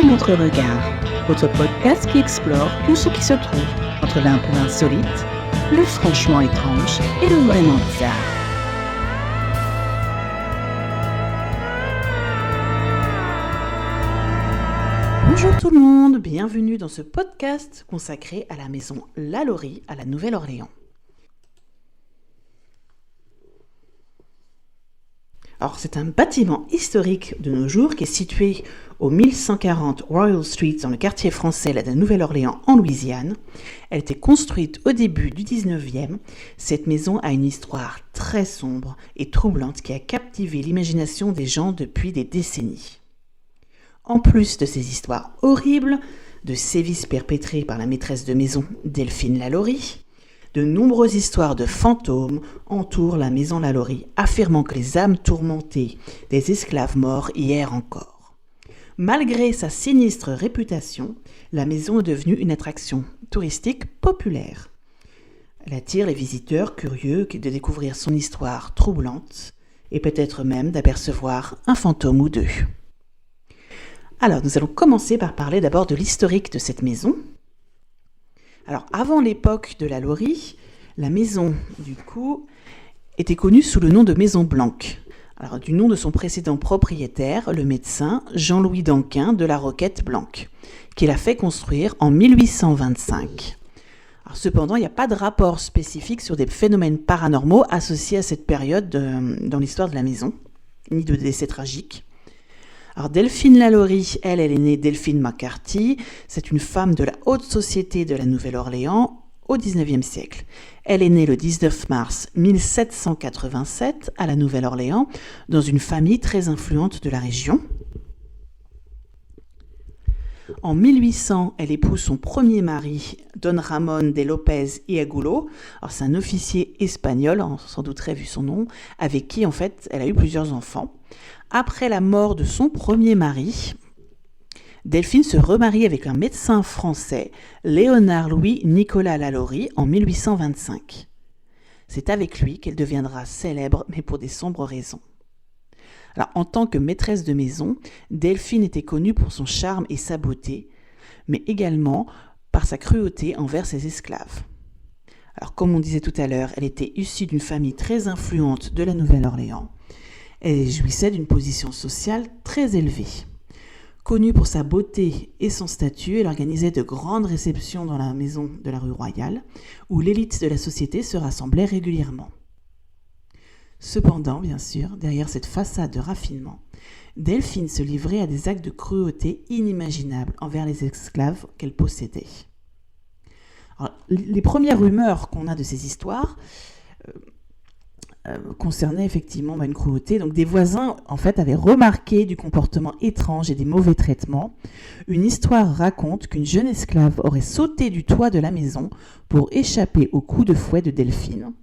un autre regard, votre podcast qui explore tout ce qui se trouve entre l'un peu insolite, le franchement étrange et le vraiment bizarre. Bonjour tout le monde, bienvenue dans ce podcast consacré à la maison Lalaurie à la Nouvelle-Orléans. Alors, c'est un bâtiment historique de nos jours qui est situé au 1140 Royal Street dans le quartier français de la Nouvelle-Orléans en Louisiane. Elle était construite au début du 19e. Cette maison a une histoire très sombre et troublante qui a captivé l'imagination des gens depuis des décennies. En plus de ces histoires horribles, de sévices perpétrés par la maîtresse de maison Delphine Lalaurie, de nombreuses histoires de fantômes entourent la maison Lalaurie, affirmant que les âmes tourmentées des esclaves morts y errent encore. Malgré sa sinistre réputation, la maison est devenue une attraction touristique populaire. Elle attire les visiteurs curieux de découvrir son histoire troublante et peut-être même d'apercevoir un fantôme ou deux. Alors, nous allons commencer par parler d'abord de l'historique de cette maison. Alors, avant l'époque de Lalaurie, la maison, du coup, était connue sous le nom de Maison Blanque. Alors, du nom de son précédent propriétaire, le médecin Jean-Louis d'Anquin de la Roquette-Blanque, qui l'a fait construire en 1825. Alors, cependant, il n'y a pas de rapport spécifique sur des phénomènes paranormaux associés à cette période dans l'histoire de la maison, ni de décès tragiques. Alors Delphine Lalaurie, elle est née Delphine McCarthy, c'est une femme de la haute société de la Nouvelle-Orléans au XIXe siècle. Elle est née le 19 mars 1787 à la Nouvelle-Orléans, dans une famille très influente de la région. En 1800, elle épouse son premier mari, Don Ramón de López y Agulo. Alors c'est un officier espagnol, sans doute vu son nom, avec qui en fait elle a eu plusieurs enfants. Après la mort de son premier mari, Delphine se remarie avec un médecin français, Léonard Louis Nicolas Lalaurie, en 1825. C'est avec lui qu'elle deviendra célèbre, mais pour des sombres raisons. Alors, en tant que maîtresse de maison, Delphine était connue pour son charme et sa beauté, mais également par sa cruauté envers ses esclaves. Alors, comme on disait tout à l'heure, elle était issue d'une famille très influente de la Nouvelle-Orléans. Elle jouissait d'une position sociale très élevée. Connue pour sa beauté et son statut, elle organisait de grandes réceptions dans la maison de la rue Royale, où l'élite de la société se rassemblait régulièrement. Cependant, bien sûr, derrière cette façade de raffinement, Delphine se livrait à des actes de cruauté inimaginables envers les esclaves qu'elle possédait. Alors, les premières rumeurs qu'on a de ces histoires concernaient effectivement une cruauté. Donc des voisins en fait avaient remarqué du comportement étrange et des mauvais traitements. Une histoire raconte qu'une jeune esclave aurait sauté du toit de la maison pour échapper aux coups de fouet de Delphine.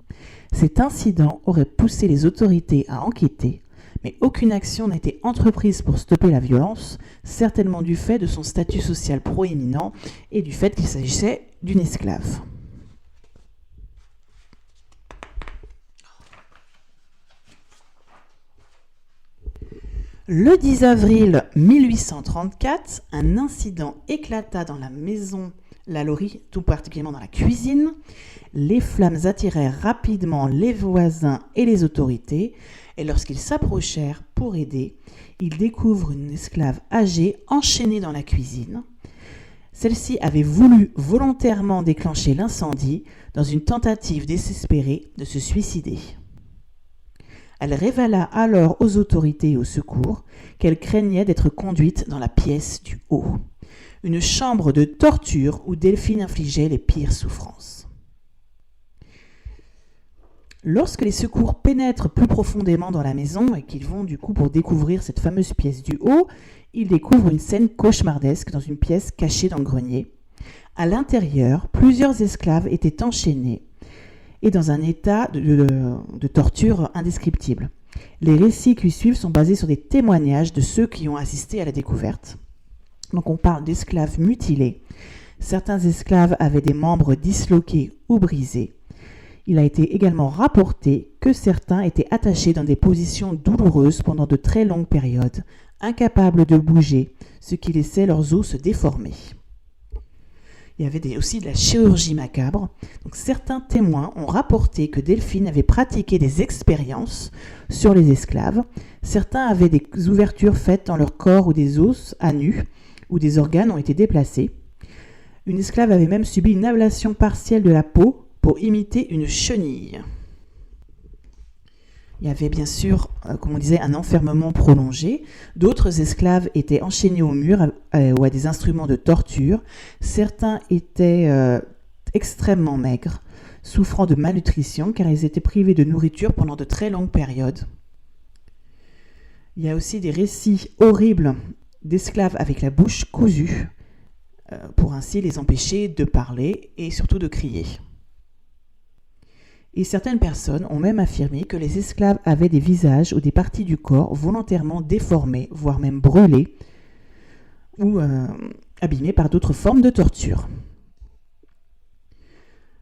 Cet incident aurait poussé les autorités à enquêter, mais aucune action n'a été entreprise pour stopper la violence, certainement du fait de son statut social proéminent et du fait qu'il s'agissait d'une esclave. Le 10 avril 1834, un incident éclata dans la maison Lalaurie, tout particulièrement dans la cuisine. Les flammes attirèrent rapidement les voisins et les autorités, et lorsqu'ils s'approchèrent pour aider, ils découvrent une esclave âgée enchaînée dans la cuisine. Celle-ci avait voulu volontairement déclencher l'incendie dans une tentative désespérée de se suicider. Elle révéla alors aux autorités et au secours qu'elle craignait d'être conduite dans la pièce du haut, une chambre de torture où Delphine infligeait les pires souffrances. Lorsque les secours pénètrent plus profondément dans la maison et qu'ils vont du coup pour découvrir cette fameuse pièce du haut, ils découvrent une scène cauchemardesque dans une pièce cachée dans le grenier. À l'intérieur, plusieurs esclaves étaient enchaînés et dans un état de torture indescriptible. Les récits qui suivent sont basés sur des témoignages de ceux qui ont assisté à la découverte. Donc on parle d'esclaves mutilés. Certains esclaves avaient des membres disloqués ou brisés. Il a été également rapporté que certains étaient attachés dans des positions douloureuses pendant de très longues périodes, incapables de bouger, ce qui laissait leurs os se déformer. Il y avait aussi de la chirurgie macabre. Donc, certains témoins ont rapporté que Delphine avait pratiqué des expériences sur les esclaves. Certains avaient des ouvertures faites dans leur corps ou des os à nu, où des organes ont été déplacés. Une esclave avait même subi une ablation partielle de la peau pour imiter une chenille. Il y avait bien sûr, comme on disait, un enfermement prolongé. D'autres esclaves étaient enchaînés au mur ou à des instruments de torture. Certains étaient extrêmement maigres, souffrant de malnutrition car ils étaient privés de nourriture pendant de très longues périodes. Il y a aussi des récits horribles d'esclaves avec la bouche cousue, pour ainsi les empêcher de parler et surtout de crier. Et certaines personnes ont même affirmé que les esclaves avaient des visages ou des parties du corps volontairement déformés, voire même brûlés, ou abîmés par d'autres formes de torture.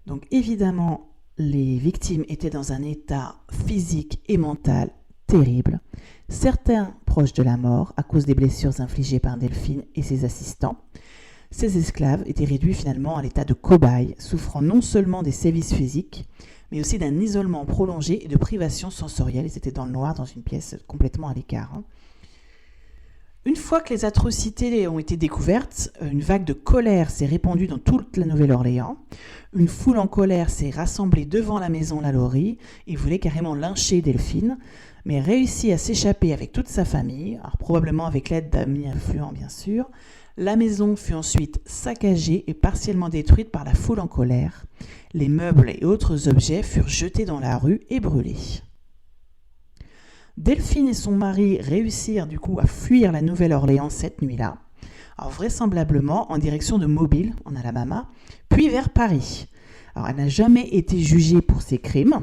Donc évidemment, les victimes étaient dans un état physique et mental terrible. Certains proches de la mort à cause des blessures infligées par Delphine et ses assistants. Ces esclaves étaient réduits finalement à l'état de cobayes, souffrant non seulement des sévices physiques, mais aussi d'un isolement prolongé et de privation sensorielle. Ils étaient dans le noir, dans une pièce complètement à l'écart. Une fois que les atrocités ont été découvertes, une vague de colère s'est répandue dans toute la Nouvelle-Orléans. Une foule en colère s'est rassemblée devant la maison Lalaurie et voulait carrément lyncher Delphine, mais réussit à s'échapper avec toute sa famille, alors probablement avec l'aide d'amis influents bien sûr. La maison fut ensuite saccagée et partiellement détruite par la foule en colère. Les meubles et autres objets furent jetés dans la rue et brûlés. Delphine et son mari réussirent du coup à fuir la Nouvelle-Orléans cette nuit-là, alors vraisemblablement en direction de Mobile, en Alabama, puis vers Paris. Alors elle n'a jamais été jugée pour ses crimes.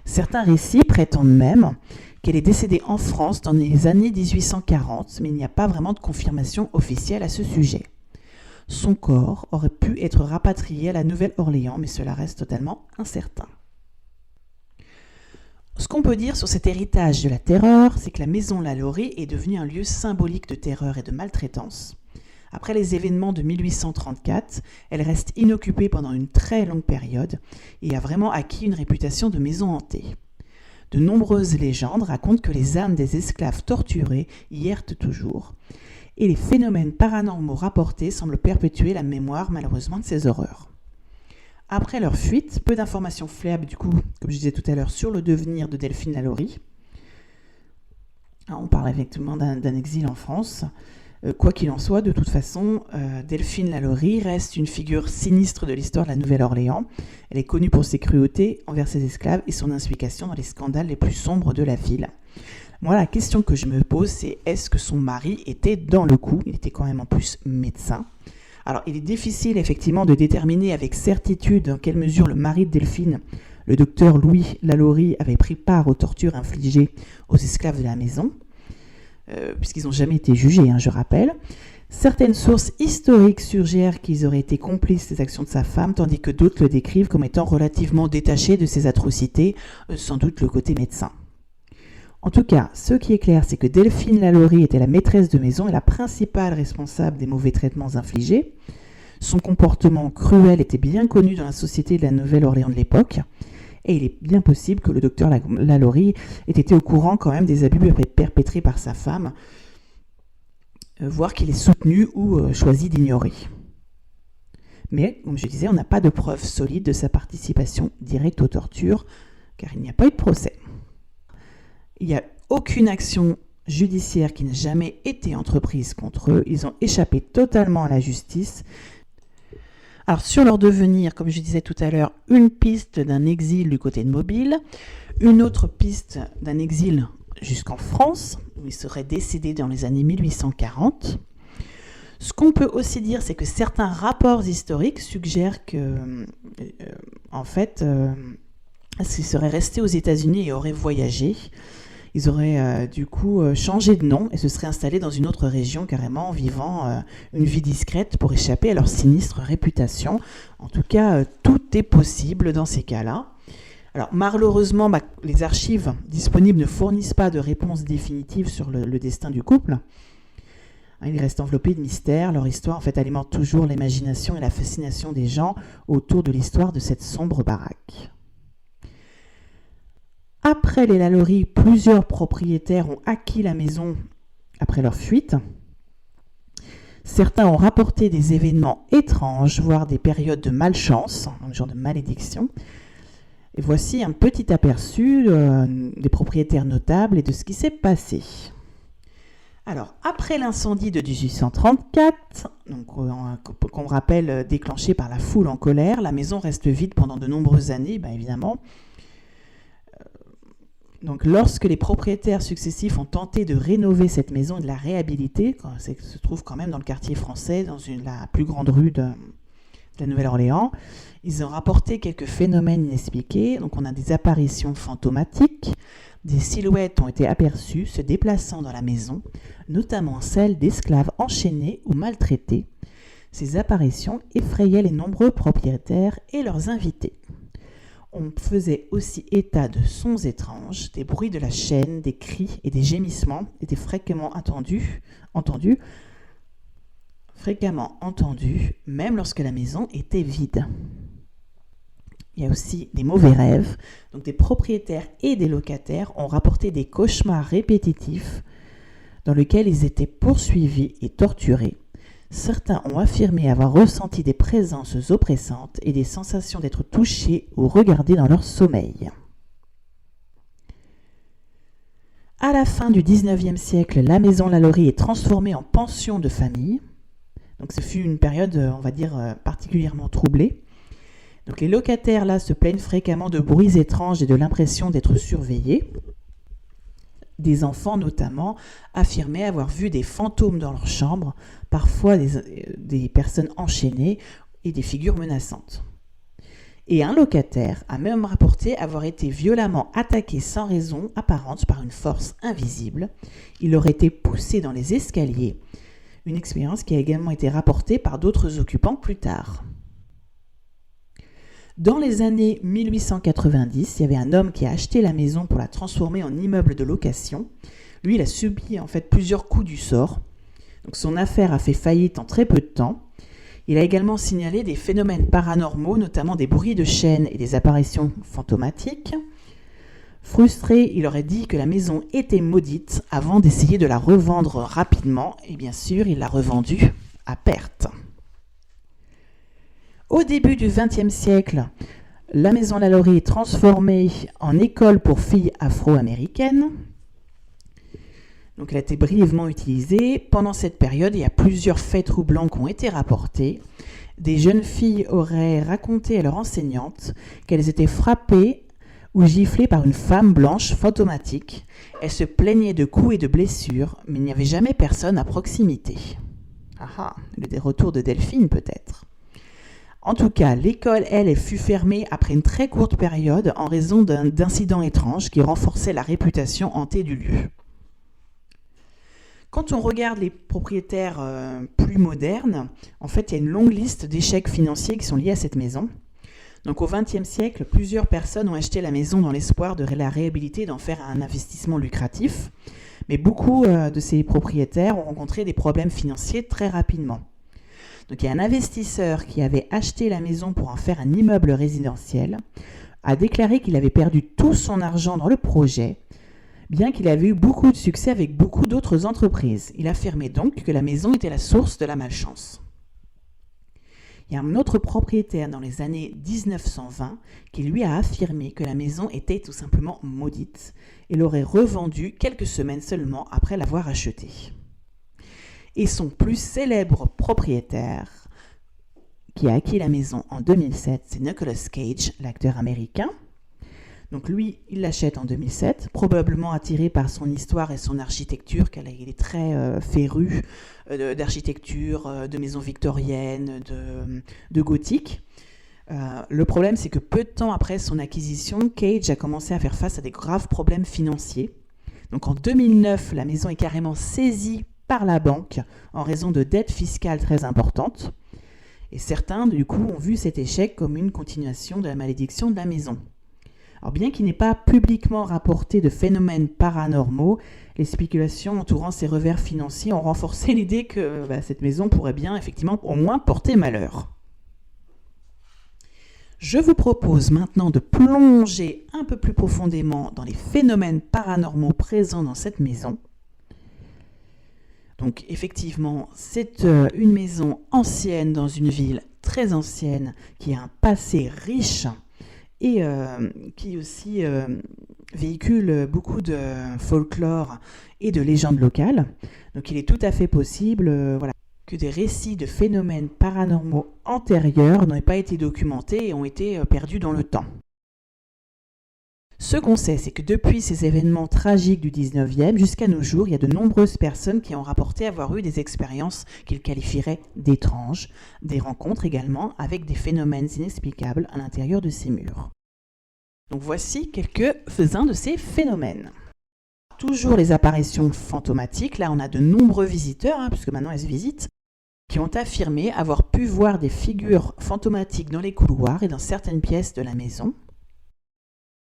Certains récits prétendent même qu'elle est décédée en France dans les années 1840, mais il n'y a pas vraiment de confirmation officielle à ce sujet. Son corps aurait pu être rapatrié à la Nouvelle-Orléans, mais cela reste totalement incertain. Ce qu'on peut dire sur cet héritage de la terreur, c'est que la maison Lalaurie est devenue un lieu symbolique de terreur et de maltraitance. Après les événements de 1834, elle reste inoccupée pendant une très longue période et a vraiment acquis une réputation de maison hantée. De nombreuses légendes racontent que les âmes des esclaves torturés y errent toujours, et les phénomènes paranormaux rapportés semblent perpétuer la mémoire malheureusement de ces horreurs. Après leur fuite, peu d'informations fiables du coup, comme je disais tout à l'heure, sur le devenir de Delphine Lalaurie. On parle effectivement d'un exil en France. Quoi qu'il en soit, de toute façon, Delphine Lalaurie reste une figure sinistre de l'histoire de la Nouvelle-Orléans. Elle est connue pour ses cruautés envers ses esclaves et son implication dans les scandales les plus sombres de la ville. Moi, la question que je me pose, c'est est-ce que son mari était dans le coup ? Il était quand même en plus médecin. Alors, il est difficile effectivement de déterminer avec certitude dans quelle mesure le mari de Delphine, le docteur Louis Lalaurie, avait pris part aux tortures infligées aux esclaves de la maison. Puisqu'ils n'ont jamais été jugés, je rappelle. Certaines sources historiques suggèrent qu'ils auraient été complices des actions de sa femme, tandis que d'autres le décrivent comme étant relativement détaché de ces atrocités, sans doute le côté médecin. En tout cas, ce qui est clair, c'est que Delphine Lalaurie était la maîtresse de maison et la principale responsable des mauvais traitements infligés. Son comportement cruel était bien connu dans la société de la Nouvelle-Orléans de l'époque. Et il est bien possible que le docteur Lalaurie ait été au courant quand même des abus perpétrés par sa femme, voire qu'il ait soutenu ou choisi d'ignorer. Mais, comme je disais, on n'a pas de preuves solides de sa participation directe aux tortures, car il n'y a pas eu de procès. Il n'y a aucune action judiciaire qui n'a jamais été entreprise contre eux. Ils ont échappé totalement à la justice. Alors sur leur devenir, comme je disais tout à l'heure, une piste d'un exil du côté de Mobile, une autre piste d'un exil jusqu'en France, où ils seraient décédés dans les années 1840. Ce qu'on peut aussi dire, c'est que certains rapports historiques suggèrent que, ils seraient restés aux États-Unis et auraient voyagé. Ils auraient du coup changé de nom et se seraient installés dans une autre région carrément, vivant une vie discrète pour échapper à leur sinistre réputation. En tout cas, tout est possible dans ces cas-là. Alors malheureusement, les archives disponibles ne fournissent pas de réponse définitive sur le destin du couple. Ils restent enveloppés de mystères. Leur histoire en fait alimente toujours l'imagination et la fascination des gens autour de l'histoire de cette sombre baraque. Après les Lalaurie, plusieurs propriétaires ont acquis la maison après leur fuite. Certains ont rapporté des événements étranges, voire des périodes de malchance, un genre de malédiction. Et voici un petit aperçu des propriétaires notables et de ce qui s'est passé. Alors, après l'incendie de 1834, qu'on rappelle déclenché par la foule en colère, la maison reste vide pendant de nombreuses années, évidemment. Donc, lorsque les propriétaires successifs ont tenté de rénover cette maison et de la réhabiliter, c'est se trouve quand même dans le quartier français, dans la plus grande rue de la Nouvelle-Orléans, ils ont rapporté quelques phénomènes inexpliqués. Donc, on a des apparitions fantomatiques. Des silhouettes ont été aperçues se déplaçant dans la maison, notamment celles d'esclaves enchaînés ou maltraités. Ces apparitions effrayaient les nombreux propriétaires et leurs invités. On faisait aussi état de sons étranges, des bruits de la chaîne, des cris et des gémissements étaient fréquemment entendus, même lorsque la maison était vide. Il y a aussi des mauvais rêves. Donc des propriétaires et des locataires ont rapporté des cauchemars répétitifs dans lesquels ils étaient poursuivis et torturés. Certains ont affirmé avoir ressenti des présences oppressantes et des sensations d'être touchés ou regardés dans leur sommeil. À la fin du XIXe siècle, la maison Lalaurie est transformée en pension de famille. Donc ce fut une période, on va dire, particulièrement troublée. Donc les locataires là se plaignent fréquemment de bruits étranges et de l'impression d'être surveillés. Des enfants notamment affirmaient avoir vu des fantômes dans leur chambre, parfois des personnes enchaînées et des figures menaçantes. Et un locataire a même rapporté avoir été violemment attaqué sans raison apparente par une force invisible. Il aurait été poussé dans les escaliers, une expérience qui a également été rapportée par d'autres occupants plus tard. Dans les années 1890, il y avait un homme qui a acheté la maison pour la transformer en immeuble de location. Lui, il a subi en fait plusieurs coups du sort. Donc, son affaire a fait faillite en très peu de temps. Il a également signalé des phénomènes paranormaux, notamment des bruits de chaînes et des apparitions fantomatiques. Frustré, il aurait dit que la maison était maudite avant d'essayer de la revendre rapidement. Et bien sûr, il l'a revendue à perte. Au début du XXe siècle, la maison Lalaurie est transformée en école pour filles afro-américaines. Donc elle a été brièvement utilisée. Pendant cette période, il y a plusieurs faits troublants qui ont été rapportés. Des jeunes filles auraient raconté à leur enseignante qu'elles étaient frappées ou giflées par une femme blanche fantomatique. Elles se plaignaient de coups et de blessures, mais il n'y avait jamais personne à proximité. Le retour de Delphine peut-être. En tout cas, l'école, elle fut fermée après une très courte période en raison d'incidents étranges qui renforçaient la réputation hantée du lieu. Quand on regarde les propriétaires plus modernes, en fait, il y a une longue liste d'échecs financiers qui sont liés à cette maison. Donc au XXe siècle, plusieurs personnes ont acheté la maison dans l'espoir de la réhabiliter et d'en faire un investissement lucratif. Mais beaucoup de ces propriétaires ont rencontré des problèmes financiers très rapidement. Donc il y a un investisseur qui avait acheté la maison pour en faire un immeuble résidentiel, a déclaré qu'il avait perdu tout son argent dans le projet, bien qu'il avait eu beaucoup de succès avec beaucoup d'autres entreprises. Il affirmait donc que la maison était la source de la malchance. Il y a un autre propriétaire dans les années 1920 qui lui a affirmé que la maison était tout simplement maudite et l'aurait revendue quelques semaines seulement après l'avoir achetée. Et son plus célèbre propriétaire qui a acquis la maison en 2007, c'est Nicolas Cage, l'acteur américain. Donc lui, il l'achète en 2007, probablement attiré par son histoire et son architecture, car il est très féru d'architecture, de maisons victoriennes, de gothique. Le problème, c'est que peu de temps après son acquisition, Cage a commencé à faire face à des graves problèmes financiers. Donc en 2009, la maison est carrément saisie par la banque en raison de dettes fiscales très importantes. Et certains, du coup, ont vu cet échec comme une continuation de la malédiction de la maison. Alors bien qu'il n'ait pas publiquement rapporté de phénomènes paranormaux, les spéculations entourant ses revers financiers ont renforcé l'idée que cette maison pourrait bien, effectivement, au moins porter malheur. Je vous propose maintenant de plonger un peu plus profondément dans les phénomènes paranormaux présents dans cette maison. Donc effectivement, c'est une maison ancienne dans une ville très ancienne qui a un passé riche et qui aussi véhicule beaucoup de folklore et de légendes locales. Donc il est tout à fait possible que des récits de phénomènes paranormaux antérieurs n'aient pas été documentés et ont été perdus dans le temps. Ce qu'on sait, c'est que depuis ces événements tragiques du 19e jusqu'à nos jours, il y a de nombreuses personnes qui ont rapporté avoir eu des expériences qu'ils qualifieraient d'étranges, des rencontres également avec des phénomènes inexplicables à l'intérieur de ces murs. Donc voici quelques-uns de ces phénomènes. Toujours les apparitions fantomatiques, là on a de nombreux visiteurs, puisque maintenant elles se visitent, qui ont affirmé avoir pu voir des figures fantomatiques dans les couloirs et dans certaines pièces de la maison.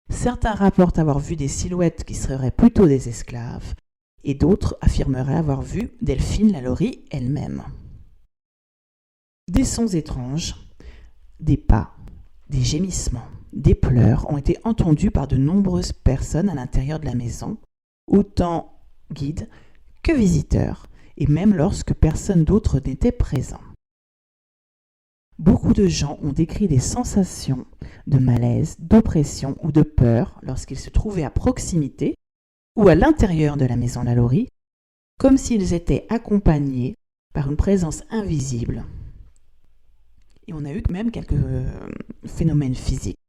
Certains rapportent avoir vu des silhouettes qui seraient plutôt des esclaves, et d'autres affirmeraient avoir vu Delphine Lalaurie elle-même. Des sons étranges, des pas, des gémissements, des pleurs ont été entendus par de nombreuses personnes à l'intérieur de la maison, autant guides que visiteurs, et même lorsque personne d'autre n'était présent. Beaucoup de gens ont décrit des sensations de malaise, d'oppression ou de peur lorsqu'ils se trouvaient à proximité ou à l'intérieur de la maison Lalaurie, comme s'ils étaient accompagnés par une présence invisible. Et on a eu même quelques phénomènes physiques.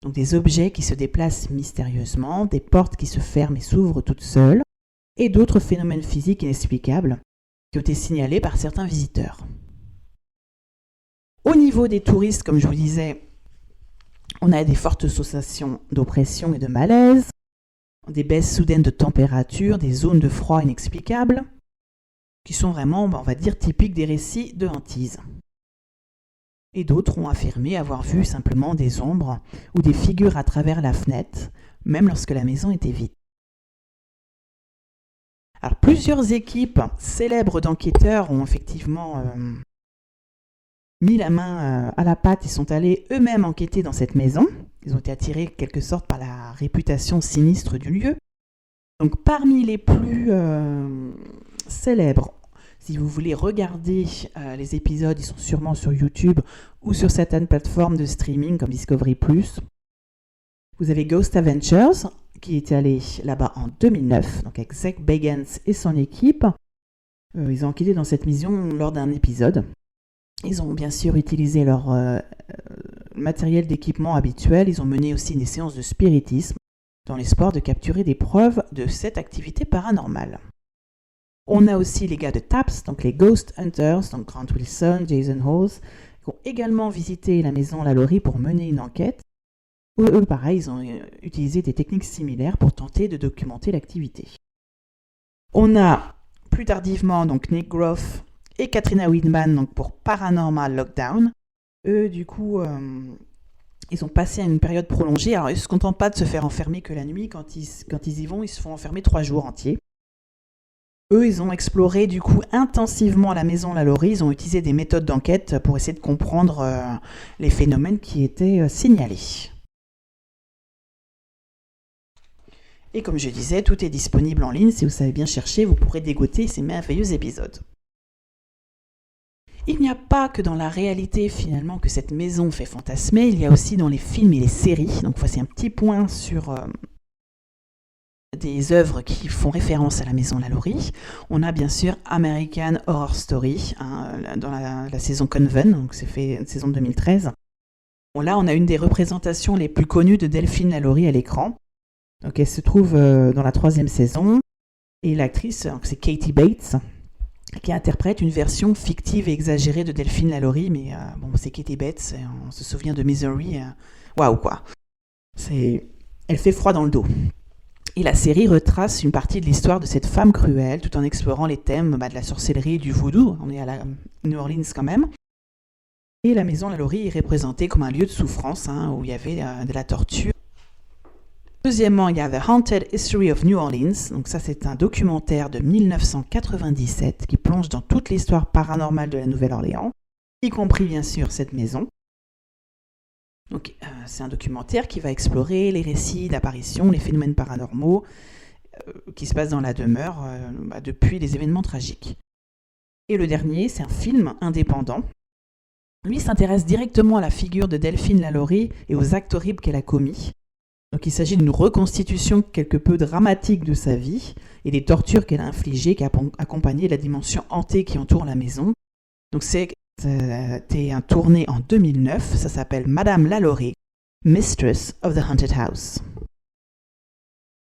Donc des objets qui se déplacent mystérieusement, des portes qui se ferment et s'ouvrent toutes seules, et d'autres phénomènes physiques inexplicables qui ont été signalés par certains visiteurs. Au niveau des touristes, comme je vous disais, on a des fortes sensations d'oppression et de malaise, des baisses soudaines de température, des zones de froid inexplicables, qui sont vraiment, on va dire, typiques des récits de hantise. Et d'autres ont affirmé avoir vu simplement des ombres ou des figures à travers la fenêtre, même lorsque la maison était vide. Alors, plusieurs équipes célèbres d'enquêteurs ont effectivement mis la main à la pâte et sont allés eux-mêmes enquêter dans cette maison. Ils ont été attirés quelque sorte par la réputation sinistre du lieu. Donc parmi les plus célèbres, si vous voulez regarder les épisodes, ils sont sûrement sur YouTube ou sur certaines plateformes de streaming comme Discovery+. Vous avez Ghost Adventures qui est allé là-bas en 2009, donc avec Zach Bagans et son équipe. Ils ont enquêté dans cette maison lors d'un épisode. Ils ont bien sûr utilisé leur matériel d'équipement habituel. Ils ont mené aussi des séances de spiritisme dans l'espoir de capturer des preuves de cette activité paranormale. On a aussi les gars de TAPS, donc les Ghost Hunters, donc Grant Wilson, Jason Hawes, qui ont également visité la maison Lalaurie pour mener une enquête. Eux, pareil, ils ont utilisé des techniques similaires pour tenter de documenter l'activité. On a plus tardivement donc Nick Groff et Katrina Widman donc pour Paranormal Lockdown. Eux, du coup, ils ont passé à une période prolongée. Alors, ils ne se contentent pas de se faire enfermer que la nuit. Quand ils y vont, ils se font enfermer 3 jours entiers. Eux, ils ont exploré du coup intensivement la maison Lalaurie. Ils ont utilisé des méthodes d'enquête pour essayer de comprendre les phénomènes qui étaient signalés. Et comme je disais, tout est disponible en ligne. Si vous savez bien chercher, vous pourrez dégoter ces merveilleux épisodes. Il n'y a pas que dans la réalité finalement que cette maison fait fantasmer, il y a aussi dans les films et les séries. Donc voici un petit point sur des œuvres qui font référence à la maison Lalaurie. On a bien sûr American Horror Story dans la saison Conven, donc c'est fait une saison de 2013. Bon, là on a une des représentations les plus connues de Delphine Lalaurie à l'écran. Donc elle se trouve dans la 3e saison et l'actrice, c'est Katie Bates, qui interprète une version fictive et exagérée de Delphine Lalaurie, mais c'est Katie Bates, on se souvient de Misery, waouh quoi. Elle fait froid dans le dos. Et la série retrace une partie de l'histoire de cette femme cruelle, tout en explorant les thèmes de la sorcellerie et du vaudou. On est à la New Orleans quand même. Et la maison Lalaurie est représentée comme un lieu de souffrance, où il y avait de la torture. Deuxièmement, il y a The Haunted History of New Orleans. Donc ça, c'est un documentaire de 1997 qui plonge dans toute l'histoire paranormale de la Nouvelle-Orléans, y compris bien sûr cette maison. Donc c'est un documentaire qui va explorer les récits d'apparitions, les phénomènes paranormaux qui se passent dans la demeure depuis les événements tragiques. Et le dernier, c'est un film indépendant. Lui s'intéresse directement à la figure de Delphine Lalaurie et aux actes horribles qu'elle a commis. Donc il s'agit d'une reconstitution quelque peu dramatique de sa vie et des tortures qu'elle a infligées qui a accompagné la dimension hantée qui entoure la maison. Donc c'était tourné en 2009, ça s'appelle Madame Lalaurie, Mistress of the Haunted House.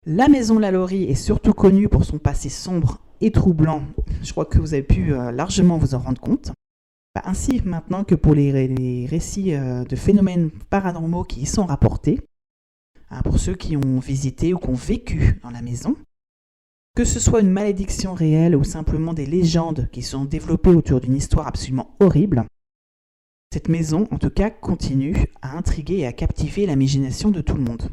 La maison Lalaurie est surtout connue pour son passé sombre et troublant. Je crois que vous avez pu largement vous en rendre compte. Ainsi maintenant que pour les récits de phénomènes paranormaux qui y sont rapportés. Pour ceux qui ont visité ou qui ont vécu dans la maison, que ce soit une malédiction réelle ou simplement des légendes qui sont développées autour d'une histoire absolument horrible, cette maison, en tout cas, continue à intriguer et à captiver l'imagination de tout le monde.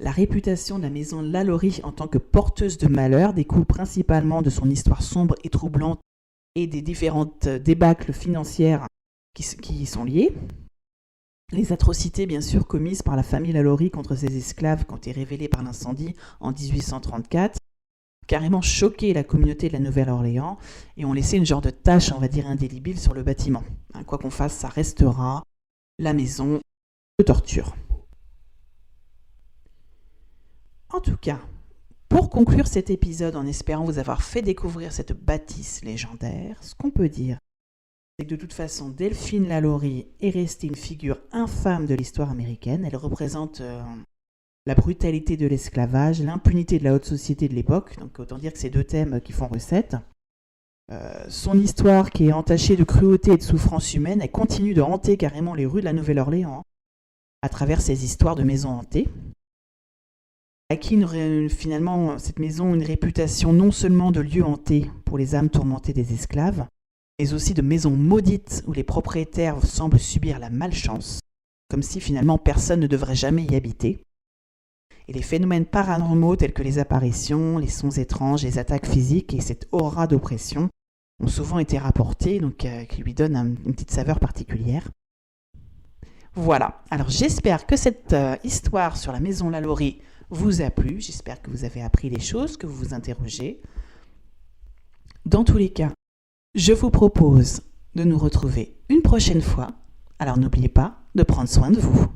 La réputation de la maison Lalaurie en tant que porteuse de malheur découle principalement de son histoire sombre et troublante et des différentes débâcles financières qui y sont liées. Les atrocités, bien sûr, commises par la famille Lalaurie contre ses esclaves qui ont été révélées par l'incendie en 1834, ont carrément choqué la communauté de la Nouvelle-Orléans et ont laissé une genre de tache, on va dire, indélébile sur le bâtiment. Quoi qu'on fasse, ça restera la maison de torture. En tout cas, pour conclure cet épisode en espérant vous avoir fait découvrir cette bâtisse légendaire, ce qu'on peut dire, c'est que de toute façon, Delphine Lalaurie est restée une figure infâme de l'histoire américaine. Elle représente la brutalité de l'esclavage, l'impunité de la haute société de l'époque. Donc autant dire que c'est deux thèmes qui font recette. Son histoire qui est entachée de cruauté et de souffrance humaine, elle continue de hanter carrément les rues de la Nouvelle-Orléans à travers ses histoires de maisons hantées. Acquis finalement cette maison une réputation non seulement de lieu hanté pour les âmes tourmentées des esclaves, mais aussi de maisons maudites où les propriétaires semblent subir la malchance, comme si finalement personne ne devrait jamais y habiter. Et les phénomènes paranormaux tels que les apparitions, les sons étranges, les attaques physiques et cette aura d'oppression ont souvent été rapportés, donc qui lui donnent une petite saveur particulière. Voilà, alors j'espère que cette histoire sur la maison Lalaurie vous a plu, j'espère que vous avez appris des choses, que vous vous interrogez. Dans tous les cas, je vous propose de nous retrouver une prochaine fois. Alors n'oubliez pas de prendre soin de vous.